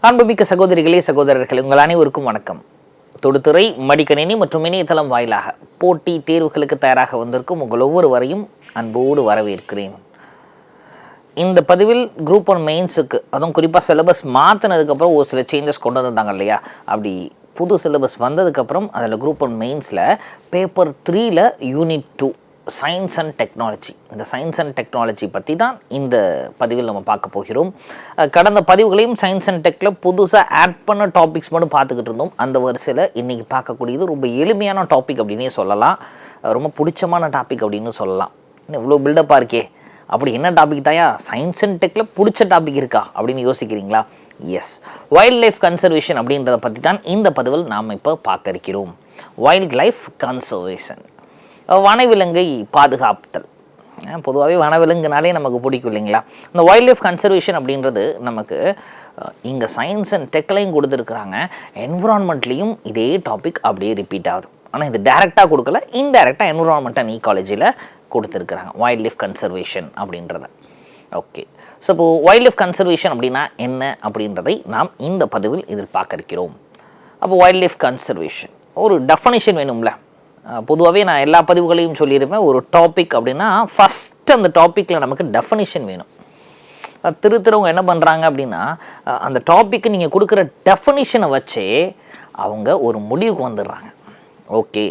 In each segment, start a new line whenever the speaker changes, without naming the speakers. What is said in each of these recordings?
அன்புமிக்க சகோதரிகளே சகோதரர்களே, உங்கள் அனைவருக்கும் வணக்கம். தொடுத்துறை மடிக்கணினி மற்றும் இணையதளம் வாயிலாக போட்டி தேர்வுகளுக்கு தயாராக வந்திருக்கும் உங்கள் ஒவ்வொருவரையும் அன்போடு வரவேற்கிறேன். இந்த பதிவில் குரூப் 1 மெயின்ஸுக்கு, அதுவும் குறிப்பாக சிலபஸ் மாற்றினதுக்கப்புறம் ஒரு சில சேஞ்சஸ் கொண்டு வந்தாங்க இல்லையா, அப்படி புது சிலபஸ் வந்ததுக்கப்புறம் அதில் குரூப் 1 மெயின்ஸில் பேப்பர் 3ல் யூனிட் 2 சயின்ஸ் அண்ட் டெக்னாலஜி, இந்த சயின்ஸ் அண்ட் டெக்னாலஜி பற்றி தான் இந்த பதிவில் நம்ம பார்க்க போகிறோம். கடந்த பதிவுகளையும் சயின்ஸ் அண்ட் டெக்கில் புதுசாக ஆட் பண்ண டாபிக்ஸ் மட்டும் பார்த்துக்கிட்டு இருந்தோம். அந்த வரிசையில் இன்றைக்கி பார்க்கக்கூடியது ரொம்ப எளிமையான டாபிக் அப்படின்னே சொல்லலாம், ரொம்ப பிடிச்சமான டாபிக் அப்படின்னு சொல்லலாம். இவ்வளோ பில்டப்பாக இருக்கே, அப்படி என்ன டாபிக் தாயா, சயின்ஸ் அண்ட் டெக்கில் பிடிச்ச டாபிக் இருக்கா அப்படின்னு யோசிக்கிறீங்களா? எஸ், வைல்ட் லைஃப் கன்சர்வேஷன் அப்படின்றத பற்றி தான் இந்த பதிவில் நாம் இப்போ பார்க்க இருக்கிறோம். வைல்ட் லைஃப் கன்சர்வேஷன், வனவிலங்கை பாதுகாத்தல். பொதுவாகவே வனவிலங்குனாலே நமக்கு பிடிக்கும் இல்லைங்களா. இந்த வைல்ட் லைஃப் கன்சர்வேஷன் அப்படின்றது நமக்கு இங்கே சயின்ஸ் அண்ட் டெக்லையும் கொடுத்துருக்குறாங்க, என்விரான்மெண்ட்லேயும் இதே டாபிக் அப்படியே ரிப்பீட் ஆகுது. ஆனால் இது டைரெக்டாக கொடுக்கல, இன்டைரக்டாக என்விரான்மெண்ட் அண்ட் ஈகாலஜியில் கொடுத்துருக்குறாங்க வைல்ட் லைஃப் கன்சர்வேஷன் அப்படின்றத. ஓகே, ஸோ இப்போது வைல்ட் லைஃப் கன்சர்வேஷன் அப்படின்னா என்ன அப்படின்றதை நாம் இந்த பதிவில் இதில் பார்க்க இருக்கிறோம். அப்போ வைல்ட் லைஃப் கன்சர்வேஷன் ஒரு டெஃபனிஷன் வேணும்ல. பொதுவாகவே நான் எல்லா பதிவுகளையும் சொல்லியிருப்பேன், ஒரு டாபிக் அப்படின்னா ஃபஸ்ட்டு அந்த டாப்பிக்கில் நமக்கு டெஃபனிஷன் வேணும். திருத்தரவங்க என்ன பண்ணுறாங்க அப்படின்னா, அந்த டாப்பிக்கு நீங்கள் கொடுக்குற டெஃபனிஷனை வச்சே அவங்க ஒரு முடிவுக்கு வந்துடுறாங்க. ஓகே,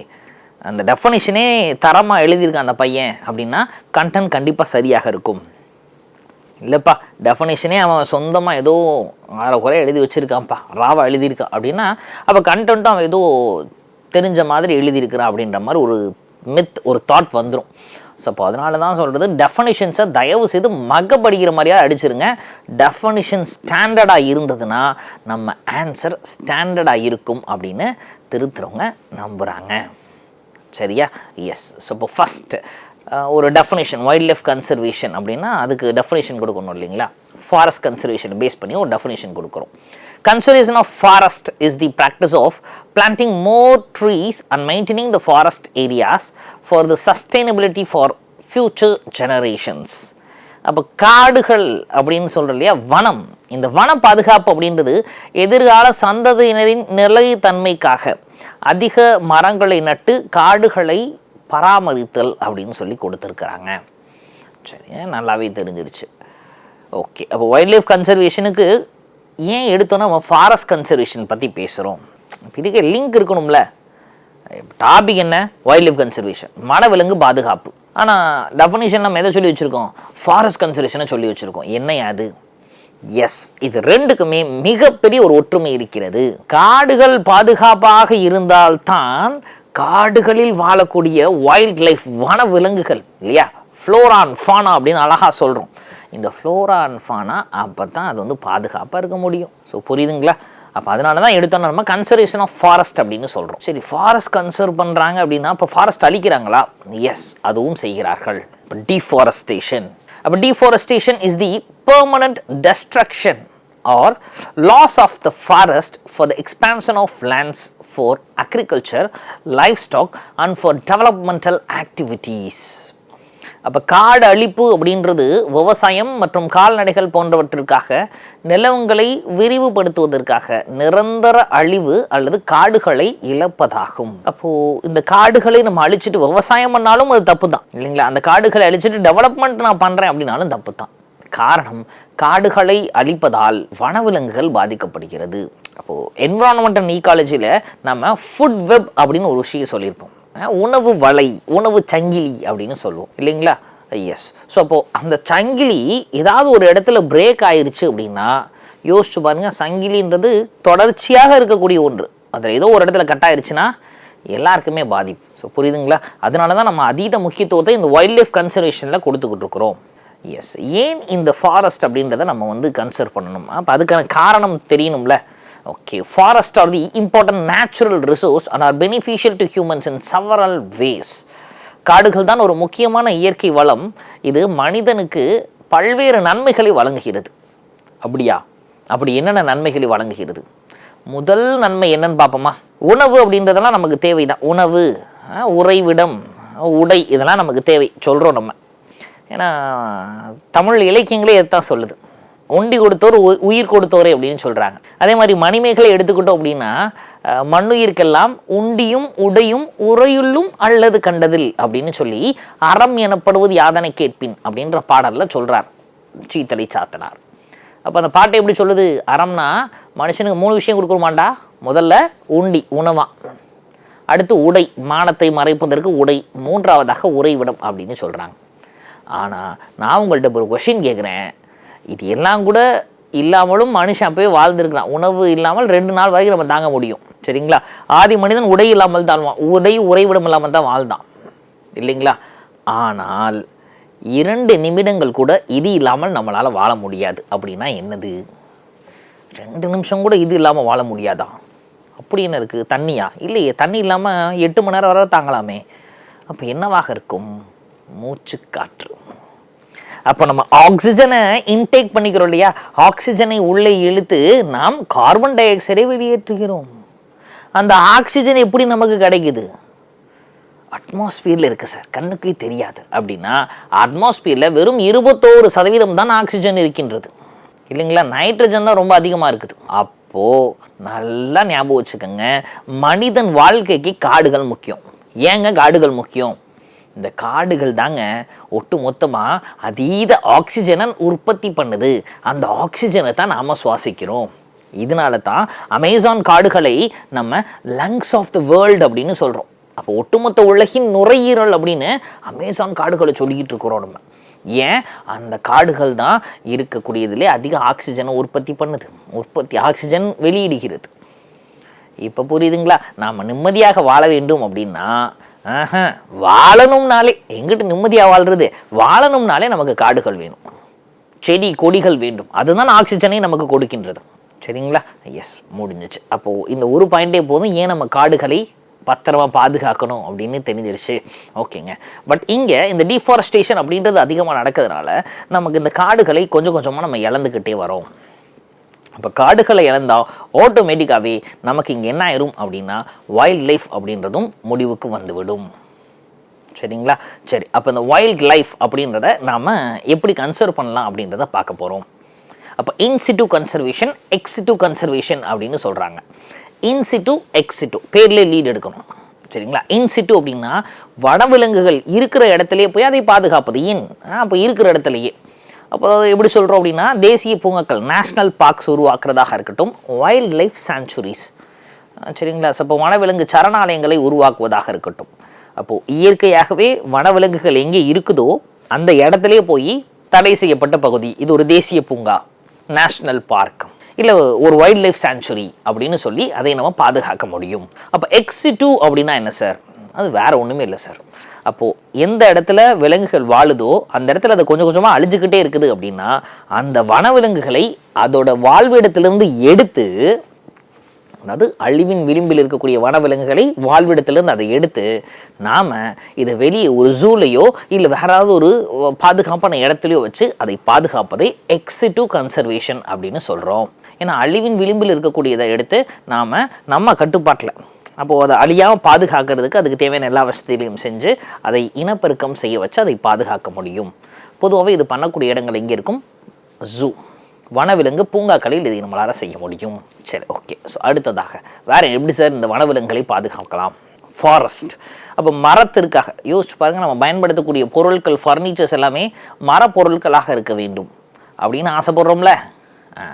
அந்த டெஃபனிஷனே தரமாக எழுதியிருக்க அந்த பையன் அப்படின்னா கண்டென்ட் கண்டிப்பாக சரியாக இருக்கும். இல்லைப்பா, டெஃபனிஷனே அவன் சொந்தமாக ஏதோ குறை எழுதி வச்சுருக்கான்ப்பா, ராவா எழுதியிருக்கான் அப்படின்னா அப்போ கண்டென்ட்டும் அவன் ஏதோ தெரிஞ்ச மாதிரி எழுதியிருக்கிறான் அப்படின்ற மாதிரி ஒரு மித், ஒரு தாட் வந்துடும். ஸோ அப்போ அதனால தான் சொல்கிறது, டெஃபனிஷன்ஸை தயவு செய்து மகப்படிக்கிற மாதிரியாக அடிச்சிருங்க. டெஃபனிஷன் ஸ்டாண்டர்டாக இருந்ததுன்னா நம்ம ஆன்சர் ஸ்டாண்டர்டாக இருக்கும் அப்படின்னு திருத்துறவங்க நம்புகிறாங்க. சரியா? எஸ். ஸோ இப்போ ஃபஸ்ட்டு ஒரு டெஃபனிஷன், வைல்ட் லைஃப் கன்சர்வேஷன் அப்படின்னா அதுக்கு டெஃபனிஷன் கொடுக்கணும் இல்லைங்களா. ஃபாரஸ்ட் கன்சர்வேஷனை பேஸ் பண்ணி ஒரு டெஃபனிஷன் கொடுக்குறோம். Conservation of forest is the practice of planting more trees and maintaining the forest areas for the sustainability for future generations. அப்போ காடுகள் அப்படின்னு சொல்கிறோம் இல்லையா, வனம். இந்த வன பாதுகாப்பு அப்படின்றது எதிர்கால சந்ததியினரின் நிலைத்தன்மைக்காக அதிக மரங்களை நட்டு காடுகளை பராமரித்தல் அப்படின்னு சொல்லி கொடுத்துருக்குறாங்க. சரி, நல்லாவே தெரிஞ்சிருச்சு. ஓகே, அப்போ வைல்ட் லைஃப் கன்சர்வேஷனுக்கு ஏன் எடுத்தோன்னா நம்ம ஃபாரஸ்ட் கன்சர்வேஷன் பற்றி பேசுகிறோம். இதுக்கு லிங்க் இருக்கணும்ல. டாபிக் என்ன? வைல்ட் லைஃப் கன்சர்வேஷன், வனவிலங்கு பாதுகாப்பு. ஆனால் டெஃபனிஷன் நம்ம எதை சொல்லி வச்சுருக்கோம்? ஃபாரஸ்ட் கன்சர்வேஷனை சொல்லி வச்சுருக்கோம். என்ன அது? எஸ், இது ரெண்டுக்குமே மிகப்பெரிய ஒரு ஒற்றுமை இருக்கிறது. காடுகள் பாதுகாப்பாக இருந்தால்தான் காடுகளில் வாழக்கூடிய வைல்ட் லைஃப் வனவிலங்குகள் இல்லையா, ஃப்ளோரா அண்ட் ஃபானா அப்படின்னு அழகாக சொல்கிறோம். இந்த ஃப்ளோரா அண்ட் ஃபானா அப்போ தான் அது வந்து பாதுகாப்பாக இருக்க முடியும். ஸோ புரியுதுங்களா? அப்போ அதனால தான் எடுத்தோன்னா நம்ம கன்சர்வேஷன் ஆஃப் ஃபாரஸ்ட் அப்படின்னு சொல்கிறோம். சரி, ஃபாரஸ்ட் கன்சர்வ் பண்ணுறாங்க அப்படின்னா இப்போ ஃபாரஸ்ட் அழிக்கிறாங்களா? எஸ், அதுவும் செய்கிறார்கள். இப்போ டீஃபாரஸ்டேஷன். அப்போ deforestation is the permanent destruction or loss of the forest for the expansion of lands for agriculture, livestock and for developmental activities. அப்போ காடு அழிப்பு அப்படின்றது விவசாயம் மற்றும் கால்நடைகள் போன்றவற்றிற்காக நிலங்களை விரிவுபடுத்துவதற்காக நிரந்தர அழிவு அல்லது காடுகளை இழப்பதாகும். அப்போது இந்த காடுகளை நம்ம அழிச்சிட்டு விவசாயம் பண்ணாலும் அது தப்பு தான் இல்லைங்களா. அந்த காடுகளை அழிச்சிட்டு டெவலப்மெண்ட் நான் பண்ணுறேன் அப்படின்னாலும் தப்பு தான். காரணம், காடுகளை அழிப்பதால் வனவிலங்குகள் பாதிக்கப்படுகிறது. அப்போது என்விரான்மெண்ட் அண்ட் ஈகாலஜியில் நம்ம ஃபுட் வெப் அப்படின்னு ஒரு விஷயம் சொல்லியிருப்போம், உணவு வலை, உணவு சங்கிலி அப்படின்னு சொல்லுவோம் இல்லைங்களா. எஸ். ஸோ அப்போது அந்த சங்கிலி ஏதாவது ஒரு இடத்துல பிரேக் ஆயிடுச்சு அப்படின்னா யோசிச்சு பாருங்கள், சங்கிலின்றது தொடர்ச்சியாக இருக்கக்கூடிய ஒன்று, அதில் ஏதோ ஒரு இடத்துல கட் ஆயிடுச்சுன்னா எல்லாருக்குமே பாதிப்பு. ஸோ புரியுதுங்களா? அதனால தான் நம்ம அதீத முக்கியத்துவத்தை இந்த வைல்ட் லைஃப் கன்சர்வேஷனில் கொடுத்துக்கிட்டு இருக்கிறோம். எஸ், ஏன் இந்த ஃபாரஸ்ட் அப்படின்றத நம்ம வந்து கன்சர்வ் பண்ணணும்? அப்போ அதுக்கான காரணம் தெரியணும்ல. Okay, forest are the important natural resource and are beneficial to humans in several ways. காடுகள் தான் ஒரு முக்கியமான இயற்கை வளம், இது மனிதனுக்கு பல்வேறு நன்மைகளை வழங்குகிறது. அப்படியா? அப்படி என்னென்ன நன்மைகளை வழங்குகிறது? முதல் நன்மை என்னன்னு பார்ப்போமா? உணவு அப்படின்றதெல்லாம் நமக்கு தேவைதான். உணவு, உறைவிடம், உடை, இதெல்லாம் நமக்கு தேவை சொல்கிறோம் நம்ம. ஏன்னா தமிழ் இலக்கியங்களே இதுதான் சொல்லுது. ஒண்டி கொடுத்தோர் உயிர் கொடுத்தோரே அப்படின்னு சொல்கிறாங்க. அதே மாதிரி மணிமேகலை எடுத்துக்கிட்டோம் அப்படின்னா மண்ணுயிர்க்கெல்லாம் உண்டியும் உடையும் உரையுள்ளும் அல்லது கண்டதில் அப்படின்னு சொல்லி அறம் எனப்படுவது யாதனை கேட்பின் அப்படின்ற பாடலில் சொல்கிறார் சீத்தலை சாத்தனார். அப்போ அந்த பாட்டை எப்படி சொல்லுது? அறம்னா மனுஷனுக்கு 3 விஷயம் கொடுக்கணுமாண்டா. முதல்ல உண்டி உணவா, அடுத்து உடை மானத்தை மறைப்பதற்கு உடை, 3ஆவதாக உறைவிடம் அப்படின்னு சொல்கிறாங்க. ஆனால் நான் உங்கள்கிட்ட ஒரு கொஷின் கேட்குறேன். இது எல்லாம் கூட இல்லாமலும் மனுஷன் அப்போவே வாழ்ந்துருக்கிறான். உணவு இல்லாமல் 2 நாள் வரைக்கும் நம்ம தாங்க முடியும், சரிங்களா? ஆதி மனிதன் உடை இல்லாமல் தான் உறைவிடம் இல்லாமல் தான் வாழ்ந்தான், இல்லைங்களா? ஆனால் 2 நிமிடங்கள் கூட இது இல்லாமல் நம்மளால் வாழ முடியாது. அப்படின்னா என்னது? 2 நிமிஷம் கூட இது இல்லாமல் வாழ முடியாதா? அப்படி என்ன இருக்குது? தண்ணியா? இல்லையே, தண்ணி இல்லாமல் 8 மணி நேரம் வரை தாங்கலாமே. அப்போ என்னவாக இருக்கும்? மூச்சு காற்று. அப்போ நம்ம ஆக்சிஜனை இன்டேக் பண்ணிக்கிறோம் இல்லையா? ஆக்சிஜனை உள்ளே இழுத்து நாம் கார்பன் டை ஆக்சைடை வெளியேற்றுகிறோம். அந்த ஆக்சிஜன் எப்படி நமக்கு கிடைக்குது? அட்மாஸ்பியரில் இருக்குது சார், கண்ணுக்கு தெரியாது. அப்படின்னா அட்மாஸ்பியரில் வெறும் 21% தான் ஆக்சிஜன் இருக்கின்றது, இல்லைங்களா? நைட்ரஜன் தான் ரொம்ப அதிகமாக இருக்குது. அப்போது நல்லா ஞாபகம் வச்சுக்கோங்க, மனிதன் வாழ்க்கைக்கு காடுகள் முக்கியம். ஏங்க காடுகள் முக்கியம்? இந்த காடுகள் தாங்க ஒட்டு மொத்தமாக அதீத ஆக்சிஜனை உற்பத்தி பண்ணுது. அந்த ஆக்சிஜனை தான் நாம் சுவாசிக்கிறோம். இதனால தான் அமேசான் காடுகளை நம்ம லங்ஸ் ஆஃப் த வேர்ல்டு அப்படின்னு சொல்கிறோம். அப்போ ஒட்டுமொத்த உலகின் நுரையீரல் அப்படின்னு அமேசான் காடுகளை சொல்லிக்கிட்டு இருக்கிறோம் நம்ம. ஏன்? அந்த காடுகள் தான் இருக்கக்கூடியதிலே அதிக ஆக்சிஜனை உற்பத்தி பண்ணுது, ஆக்சிஜன் வெளியிடுகிறது. இப்போ புரியுதுங்களா? நாம் நிம்மதியாக வாழ வேண்டும் அப்படின்னா வாழணும்னாலே எங்கிட்ட நிம்மதியாக வாழ்றது? வாழணும்னாலே நமக்கு காடுகள் வேணும், செடி கொடிகள் வேண்டும். அதுதான் ஆக்சிஜனை நமக்கு கொடுக்கின்றது, சரிங்களா? எஸ், முடிஞ்சிச்சு. அப்போது இந்த ஒரு பாயிண்டே போதும் ஏன் நம்ம காடுகளை பத்திரமா பாதுகாக்கணும் அப்படின்னு தெரிஞ்சிருச்சு. ஓகேங்க. பட் இங்கே இந்த டீஃபாரஸ்டேஷன் அப்படின்றது அதிகமாக நடக்கிறதுனால நமக்கு இந்த காடுகளை கொஞ்சம் கொஞ்சமாக நம்ம இழந்துக்கிட்டே வரோம். அப்போ காடுகளை இழந்தால் ஆட்டோமேட்டிக்காகவே நமக்கு இங்கே என்ன ஆயிரும் அப்படின்னா வைல்ட் லைஃப் அப்படின்றதும் முடிவுக்கு வந்துவிடும், சரிங்களா? சரி, அப்போ இந்த வைல்ட் லைஃப் அப்படின்றத நாம் எப்படி கன்சர்வ் பண்ணலாம் அப்படின்றத பார்க்க போகிறோம். அப்போ இன்சிட்டு கன்சர்வேஷன், எக்ஸிட்டு கன்சர்வேஷன் அப்படின்னு சொல்கிறாங்க. இன்சிட்டு எக்ஸிட்டு பேர்லேயே லீட் எடுக்கணும், சரிங்களா? இன்சிட்டு அப்படின்னா வனவிலங்குகள் இருக்கிற இடத்துலையே போய் அதை பாதுகாப்பது. அப்போ இருக்கிற இடத்துலையே. அப்போ எப்படி சொல்கிறோம் அப்படின்னா தேசிய பூங்காக்கள், நேஷ்னல் பார்க்ஸ் உருவாக்குறதாக இருக்கட்டும், வைல்ட் லைஃப் சாங்சுரிஸ், சரிங்களா? அப்போ வனவிலங்கு சரணாலயங்களை உருவாக்குவதாக இருக்கட்டும். அப்போது இயற்கையாகவே வனவிலங்குகள் எங்கே இருக்குதோ அந்த இடத்துலையே போய் தடை செய்யப்பட்ட பகுதி, இது ஒரு தேசிய பூங்கா, நேஷ்னல் பார்க், இல்லை ஒரு வைல்ட் லைஃப் சாங்சுரி அப்படின்னு சொல்லி அதை நம்ம பாதுகாக்க முடியும். அப்போ எக்ஸிட்டு அப்படின்னா என்ன சார்? அது வேற ஒன்றுமே இல்லை சார். அப்போது எந்த இடத்துல விலங்குகள் வாழுதோ அந்த இடத்துல அதை கொஞ்சம் கொஞ்சமாக அழிஞ்சுக்கிட்டே இருக்குது அப்படின்னா அந்த வனவிலங்குகளை அதோட வாழ்விடத்திலிருந்து எடுத்து, அதாவது அழிவின் விளிம்பில் இருக்கக்கூடிய வனவிலங்குகளை வாழ்விடத்திலிருந்து அதை எடுத்து நாம் இதை வெளியே ஒரு ஜூலையோ இல்லை வேற ஏதாவது ஒரு பாதுகாப்பான இடத்துலையோ வச்சு அதை பாதுகாப்பதை எக்ஸிட்டு கன்சர்வேஷன் அப்படின்னு சொல்கிறோம். ஏன்னா அழிவின் விளிம்பில் இருக்கக்கூடியதை எடுத்து நாம் நம்ம கட்டுப்பாட்டில், அப்போது அதை அழியாமல் பாதுகாக்கிறதுக்கு அதுக்கு தேவையான எல்லா வசதிகளையும் செஞ்சு அதை இனப்பெருக்கம் செய்ய வச்சு அதை பாதுகாக்க முடியும். பொதுவாகவே இது பண்ணக்கூடிய இடங்கள் எங்கே இருக்கும்? ஜூ, வனவிலங்கு பூங்காக்களில் இதை நம்மளால் செய்ய முடியும். சரி, ஓகே. ஸோ அடுத்ததாக வேறு எப்படி சார் இந்த வனவிலங்குகளை பாதுகாக்கலாம்? ஃபாரஸ்ட். அப்போ மரத்திற்காக யோசிச்சு பாருங்கள், நம்ம பயன்படுத்தக்கூடிய பொருட்கள், ஃபர்னிச்சர்ஸ் எல்லாமே மரப்பொருட்களாக இருக்க வேண்டும் அப்படின்னு ஆசைப்படுறோம்ல,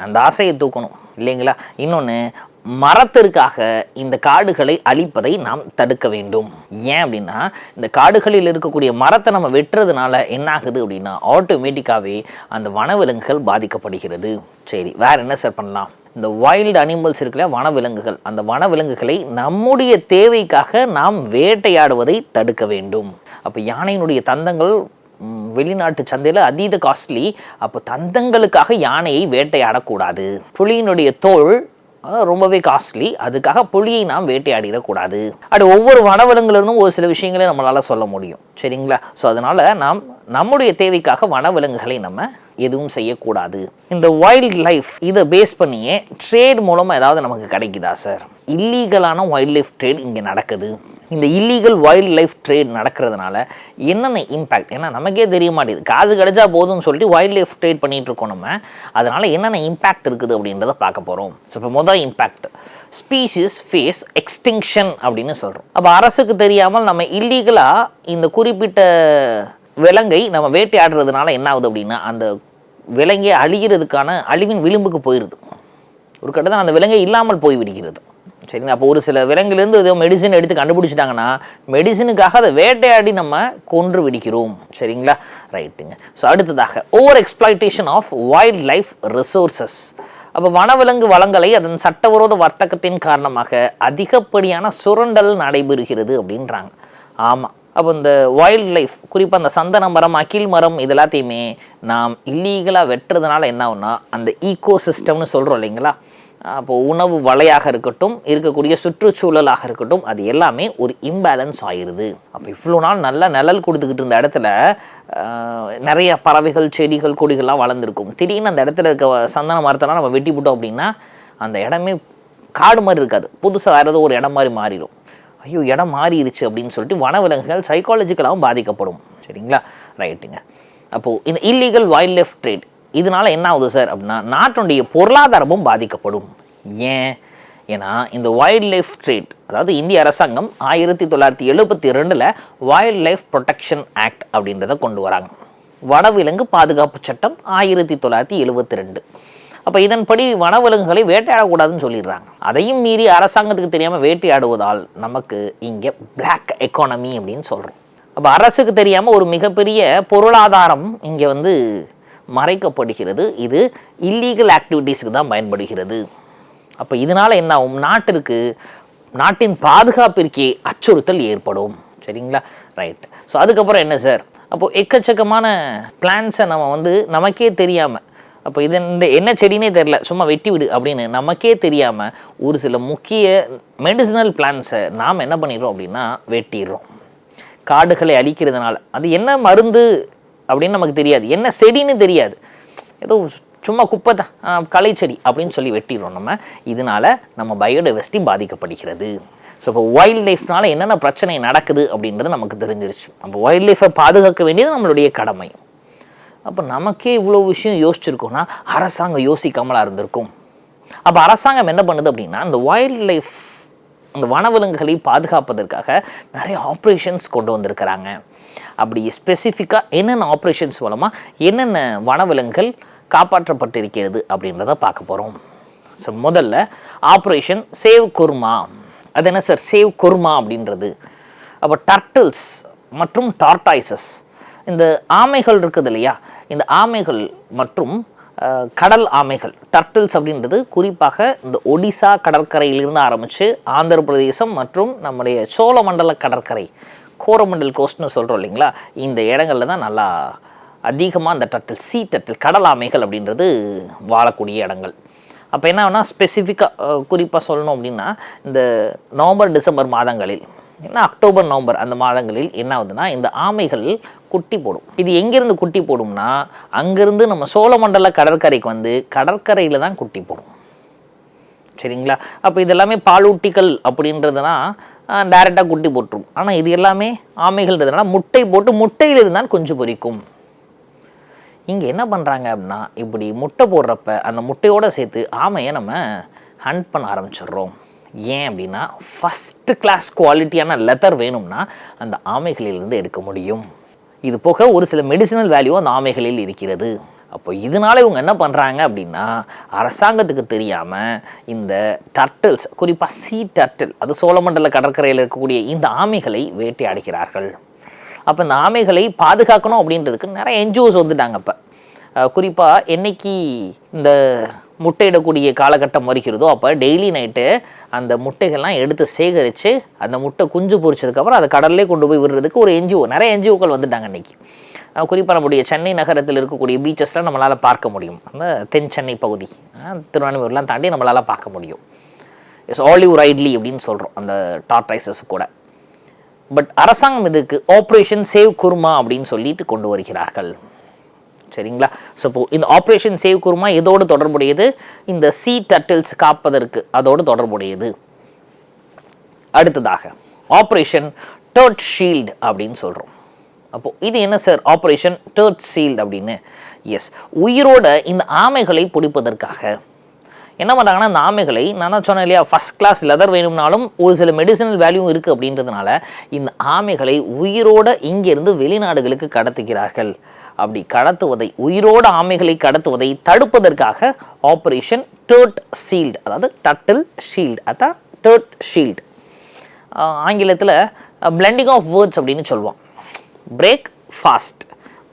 அந்த ஆசையை தூக்கணும், இல்லைங்களா? இன்னொன்று, மரத்திற்காக இந்த காடுகளை அழிப்பதை நாம் தடுக்க வேண்டும். ஏன் அப்படின்னா இந்த காடுகளில் இருக்கக்கூடிய மரத்தை நம்ம வெட்டுறதுனால என்ன ஆகுது அப்படின்னா ஆட்டோமேட்டிக்காகவே அந்த வனவிலங்குகள் பாதிக்கப்படுகிறது. சரி, வேற என்ன சார் பண்ணலாம்? இந்த வைல்டு அனிமல்ஸ் இருக்குல்ல, வனவிலங்குகள், அந்த வனவிலங்குகளை நம்முடைய தேவைக்காக நாம் வேட்டையாடுவதை தடுக்க வேண்டும். அப்போ யானையினுடைய தந்தங்கள் வெளிநாட்டு சந்தையில் அதீத காஸ்ட்லி. அப்போ தந்தங்களுக்காக யானையை வேட்டையாடக்கூடாது. புலியினுடைய தோல் ரொம்பவே காஸ்ட்லி, அதுக்காக புலியை நாம் வேட்டையாடிடக்கூடாது. அப்படி ஒவ்வொரு வனவிலங்குலேருந்தும் ஒரு சில விஷயங்களை நம்மளால் சொல்ல முடியும், சரிங்களா? ஸோ அதனால் நாம் நம்முடைய தேவைக்காக வனவிலங்குகளை நம்ம எதுவும் செய்யக்கூடாது. இந்த வைல்ட் லைஃப் இதை பேஸ் பண்ணியே ட்ரேட் மூலமாக ஏதாவது நமக்கு கிடைக்குதா சார்? இல்லீகலான வைல்ட் லைஃப் ட்ரேட் இங்கே நடக்குது. இந்த இல்லீகல் வைல்ட் லைஃப் ட்ரேட் நடக்கிறதுனால என்னென்ன இம்பேக்ட், ஏன்னா நமக்கே தெரிய மாட்டேங்குது, காசு கிடைச்சா போதும்னு சொல்லிட்டு வைல்ட் லைஃப் ட்ரேட் பண்ணிகிட்டு இருக்கோம் நம்ம. அதனால் என்னென்ன இம்பேக்ட் இருக்குது அப்படின்றத பார்க்க போகிறோம். ஸோ இப்போ முதல் இம்பேக்ட், ஸ்பீஷிஸ் ஃபேஸ் எக்ஸ்டிங்ஷன் அப்படின்னு சொல்கிறோம். அப்போ அரசுக்கு தெரியாமல் நம்ம இல்லீகலாக இந்த குறிப்பிட்ட விலங்கை நம்ம வேட்டையாடுறதுனால என்ன ஆகுது அப்படின்னா, அந்த விலங்கை அழிகிறதுக்கான அழிவின் விளிம்புக்கு போயிடுது. ஒரு கட்டத்தில் அந்த விலங்கை இல்லாமல் போய் விடுகிறது. சரிங்களா? அப்போ ஒரு சில விலங்குலேருந்து ஏதோ மெடிசன் எடுத்து கண்டுபிடிச்சிட்டாங்கன்னா மெடிசனுக்காக அதை வேட்டையாடி நம்ம கொன்று விடுகிறோம். சரிங்களா? ரைட்டுங்க. ஸோ அடுத்ததாக over exploitation of wild life resources. அப்போ வனவிலங்கு வளங்களை அதன் சட்டவிரோத வர்த்தகத்தின் காரணமாக அதிகப்படியான சுரண்டல் நடைபெறுகிறது அப்படின்றாங்க. ஆமாம். அப்போ இந்த வைல்ட் லைஃப், குறிப்பாக அந்த சந்தன மரம், அகில் மரம், இது எல்லாத்தையுமே நாம் இல்லீகலாக வெட்டுறதுனால என்ன ஆகுனா, அந்த ஈகோ சிஸ்டம்னு சொல்கிறோம் இல்லைங்களா, அப்போது உணவு வலையாக இருக்கட்டும், இருக்கக்கூடிய சுற்றுச்சூழலாக இருக்கட்டும், அது எல்லாமே ஒரு இம்பேலன்ஸ் ஆயிடுது. அப்போ இவ்வளோ நாள் நல்லா நிழல் கொடுத்துக்கிட்டு இருந்த இடத்துல நிறைய பறவைகள், செடிகள், கொடிகள்லாம் வளர்ந்துருக்கும். திடீர்னு அந்த இடத்துல இருக்க சந்தன மரத்தெல்லாம் நம்ம வெட்டி போட்டோம் அப்படின்னா அந்த இடமே காடு மாதிரி இருக்காது, புதுசாக வேறு ஏதோ ஒரு இடம் மாதிரி மாறிடும். ஐயோ இடம் மாறிடுச்சு அப்படின்னு சொல்லிட்டு வனவிலங்குகள் சைக்காலஜிக்கலாகவும் பாதிக்கப்படும். சரிங்களா? ரைட்டுங்க. அப்போது இந்த இல்லீகல் வைல்ட் லைஃப் ட்ரேட் இதனால் என்ன ஆகுது சார் அப்படின்னா, நாட்டினுடைய பொருளாதாரமும் பாதிக்கப்படும். ஏன்னா இந்த வைல்ட் லைஃப் ட்ரேட், அதாவது இந்திய அரசாங்கம் 1972 வைல்ட் லைஃப் ப்ரொடெக்ஷன் ஆக்ட் அப்படின்றத கொண்டு வராங்க. வனவிலங்கு பாதுகாப்பு சட்டம் 1972. அப்போ இதன்படி வனவிலங்குகளை வேட்டையாடக்கூடாதுன்னு சொல்லிடுறாங்க. அதையும் மீறி அரசாங்கத்துக்கு தெரியாமல் வேட்டையாடுவதால் நமக்கு இங்கே பிளாக் எக்கானமி அப்படின்னு சொல்கிறோம். அப்போ அரசுக்கு தெரியாமல் ஒரு மிகப்பெரிய பொருளாதாரம் இங்கே மறைக்கப்படுகிறது. இது இல்லீகல் ஆக்டிவிட்டீஸுக்கு தான் பயன்படுகிறது. அப்போ இதனால் என்ன ஆகும், நாட்டின் பாதுகாப்பிற்கே அச்சுறுத்தல் ஏற்படும். சரிங்களா? ரைட். ஸோ அதுக்கப்புறம் என்ன சார், அப்போது எக்கச்சக்கமான பிளான்ஸை நம்ம நமக்கே தெரியாமல், அப்போ இது இந்த என்ன செடினே தெரில, சும்மா வெட்டி விடு அப்படின்னு நமக்கே தெரியாமல் ஒரு சில முக்கிய மெடிசினல் பிளான்ஸை நாம் என்ன பண்ணிடுறோம் அப்படின்னா வெட்டிடுறோம். காடுகளை அழிக்கிறதுனால அது என்ன மருந்து அப்படின்னு நமக்கு தெரியாது, என்ன செடின்னு தெரியாது, ஏதோ சும்மா குப்பை தான், களை செடி அப்படின்னு சொல்லி வெட்டிடுறோம் நம்ம. இதனால் நம்ம பயோடைவர்சிட்டி பாதிக்கப்படுகிறது. ஸோ இப்போ வைல்ட் லைஃப்னால என்னென்ன பிரச்சனை நடக்குது அப்படின்றது நமக்கு தெரிஞ்சிருச்சு. அப்போ வைல்ட் லைஃப்பை பாதுகாக்க வேண்டியது நம்மளுடைய கடமை. அப்போ நமக்கே இவ்வளோ விஷயம் யோசிச்சிருக்கோன்னா அரசாங்கம் யோசிக்காமலாக இருந்திருக்கும். அப்போ அரசாங்கம் என்ன பண்ணுது அப்படின்னா, இந்த வைல்ட் லைஃப், அந்த வனவிலங்குகளை பாதுகாப்பதற்காக நிறைய ஆப்ரேஷன்ஸ் கொண்டு வந்திருக்கிறாங்க. அப்படி ஸ்பெசிஃபிக்காக என்னென்ன ஆப்ரேஷன்ஸ் மூலமாக என்னென்ன வனவிலங்குகள் காப்பாற்றப்பட்டிருக்கிறது அப்படின்றத பார்க்க போகிறோம். ஸோ முதல்ல ஆப்ரேஷன் சேவ் குர்மா. அது என்ன சார் சேவ் குர்மா அப்படின்றது? அப்போ டர்ட்டில்ஸ் மற்றும் டார்டாய்சஸ், இந்த ஆமைகள் இருக்குது இல்லையா, இந்த ஆமைகள் மற்றும் கடல் ஆமைகள், டர்ட்டில்ஸ் அப்படின்றது குறிப்பாக இந்த ஒடிசா கடற்கரையிலிருந்து ஆரம்பித்து ஆந்திர பிரதேசம் மற்றும் நம்முடைய சோழமண்டல கடற்கரை, கோரமண்டல் கோஸ்ட்னு சொல்கிறோம் இல்லைங்களா, இந்த இடங்களில் தான் நல்லா அதிகமாக அந்த டர்ட்டில், சீ டர்ட்டில், கடல் ஆமைகள் அப்படின்றது வாழக்கூடிய இடங்கள். அப்போ என்ன ஆகுனா, ஸ்பெசிஃபிக்காக குறிப்பாக சொல்லணும் அப்படின்னா, இந்த நவம்பர் டிசம்பர் மாதங்களில், ஏன்னா அக்டோபர் நவம்பர் அந்த மாதங்களில் என்ன ஆகுதுன்னா, இந்த ஆமைகள் குட்டி போடும். இது எங்கேருந்து குட்டி போடும்னா, அங்கேருந்து நம்ம சோழமண்டல கடற்கரைக்கு கடற்கரையில் தான் குட்டி போடும். சரிங்களா? அப்போ இது எல்லாமே பாலூட்டிகள் அப்படின்றதுனா டைரெக்டாக குட்டி போட்டுரும். ஆனால் இது எல்லாமே ஆமைகள்ன்றதுனால முட்டை போட்டு முட்டையிலிருந்து தான் குஞ்சு பொரிக்கும். இங்கே என்ன பண்ணுறாங்க அப்படின்னா, இப்படி முட்டை போடுறப்ப அந்த முட்டையோடு சேர்த்து ஆமையை நம்ம ஹண்ட் பண்ண ஆரம்பிச்சிடுறோம். ஏன் அப்படின்னா, ஃபஸ்ட்டு கிளாஸ் குவாலிட்டியான லெதர் வேணும்னா அந்த ஆமைகளிலிருந்து எடுக்க முடியும். இது போக ஒரு சில மெடிசினல் வேல்யூ அந்த ஆமைகளில் இருக்கிறது. அப்போ இதனால இவங்க என்ன பண்ணுறாங்க அப்படின்னா, அரசாங்கத்துக்கு தெரியாமல் இந்த டர்ட்டில்ஸ், குறிப்பாக சீ டர்ட்டில், அது சோழமண்டல கடற்கரையில் இருக்கக்கூடிய இந்த ஆமைகளை வேட்டையாடுகிறார்கள். அப்போ இந்த ஆமைகளை பாதுகாக்கணும் அப்படின்றதுக்கு நிறைய என்ஜிஓஸ் வந்துட்டாங்க. இப்போ குறிப்பாக என்னைக்கு இந்த முட்டையிடக்கூடிய காலகட்டம் வருகிறதோ அப்போ டெய்லி நைட்டு அந்த முட்டைகள்லாம் எடுத்து சேகரித்து அந்த முட்டை குஞ்சு பொரிச்சதுக்கப்புறம் அதை கடல்லே கொண்டு போய் விடுறதுக்கு ஒரு என்ஜிஓ, நிறைய என்ஜிஓக்கள் வந்துட்டாங்க இன்றைக்கி. குறிப்பாக நம்முடைய சென்னை நகரத்தில் இருக்கக்கூடிய பீச்சஸ்லாம் நம்மளால் பார்க்க முடியும். அந்த தென் சென்னை பகுதி, திருவான்மையூர்லாம் தாண்டி நம்மளால் பார்க்க முடியும். இட்ஸ் ஆலிவ் ரைட்லி அப்படின்னு சொல்கிறோம் அந்த டார்டாய்சஸ் கூட. பட் அரசாங்கம் இதுக்கு ஆப்ரேஷன் சேவ் குர்மா அப்படின்னு சொல்லிட்டு கொண்டு வருகிறார்கள். சரிங்களா? ஸோ இப்போது இந்த ஆப்ரேஷன் சேவ் குர்மா எதோடு தொடர்புடையது? இந்த சீ டர்ட்டில்ஸ் காப்பதற்கு அதோடு தொடர்புடையது. அடுத்ததாக ஆப்ரேஷன் டர்ட் ஷீல்டு அப்படின்னு சொல்கிறோம். அப்போது இது என்ன சார் ஆப்ரேஷன் டர்ட் ஷீல்டு அப்படின்னு? எஸ், உயிரோட இந்த ஆமைகளை பிடிப்பதற்காக என்ன பண்ணுறாங்கன்னா, இந்த ஆமைகளை நான் தான் சொன்னேன் இல்லையா, ஃபஸ்ட் கிளாஸ் லெதர் வேணும்னாலும் ஒரு சில மெடிசனல் வேல்யூ இருக்குது அப்படின்றதுனால இந்த ஆமைகளை உயிரோட இங்கேருந்து வெளிநாடுகளுக்கு கடத்துகிறார்கள். அப்படி கடத்துவதை, உயிரோட ஆமைகளை கடத்துவதை தடுப்பதற்காக ஆப்ரேஷன் டர்ட் ஷீல்டு, அதாவது டர்ட்டில் ஷீல்டு, அதான் டர்ட் ஷீல்டு. ஆங்கிலத்தில் பிளெண்டிங் ஆஃப் வேர்ட்ஸ் அப்படின்னு சொல்லுவோம். Break fast,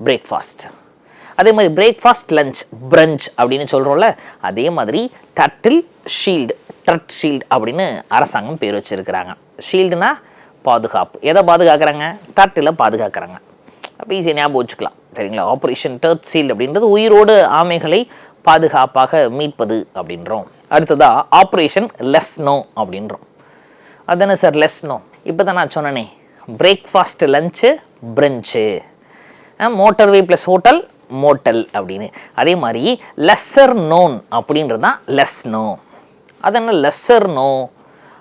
breakfast. அதே மாதிரி பிரேக்ஃபாஸ்ட், லஞ்ச், பிரஞ்ச் அப்படின்னு சொல்கிறோம்ல, அதே மாதிரி டர்ட்டில் ஷீல்டு, டர்ட் ஷீல்டு அப்படின்னு அரசாங்கம் பேர் வச்சுருக்கிறாங்க. ஷீல்டுனா பாதுகாப்பு. எதை பாதுகாக்கிறாங்க? டர்ட்டில் பாதுகாக்கிறாங்க. அப்போ ஈஸியாக ஞாபகம் வச்சுக்கலாம், சரிங்களா? ஆப்ரேஷன் டர்ட் ஷீல்டு அப்படின்றது உயிரோடு ஆமைகளை பாதுகாப்பாக மீட்பது அப்படின்றோம். அடுத்ததாக ஆப்ரேஷன் லெஸ் நோ அப்படின்றோம். அதுதானே சார் லெஸ் நோ? இப்போ தான் நான் சொன்னேனே, பிரேக்ஃபாஸ்ட், லஞ்சு, பிரஞ்சு, மோட்டர்வே ப்ளஸ் ஹோட்டல், மோட்டல் அப்படின்னு. அதே மாதிரி லெஸ்ஸர் நோன் அப்படின்றது தான் லெஸ் நோ. அது என்ன லெஸ்ஸர் நோ?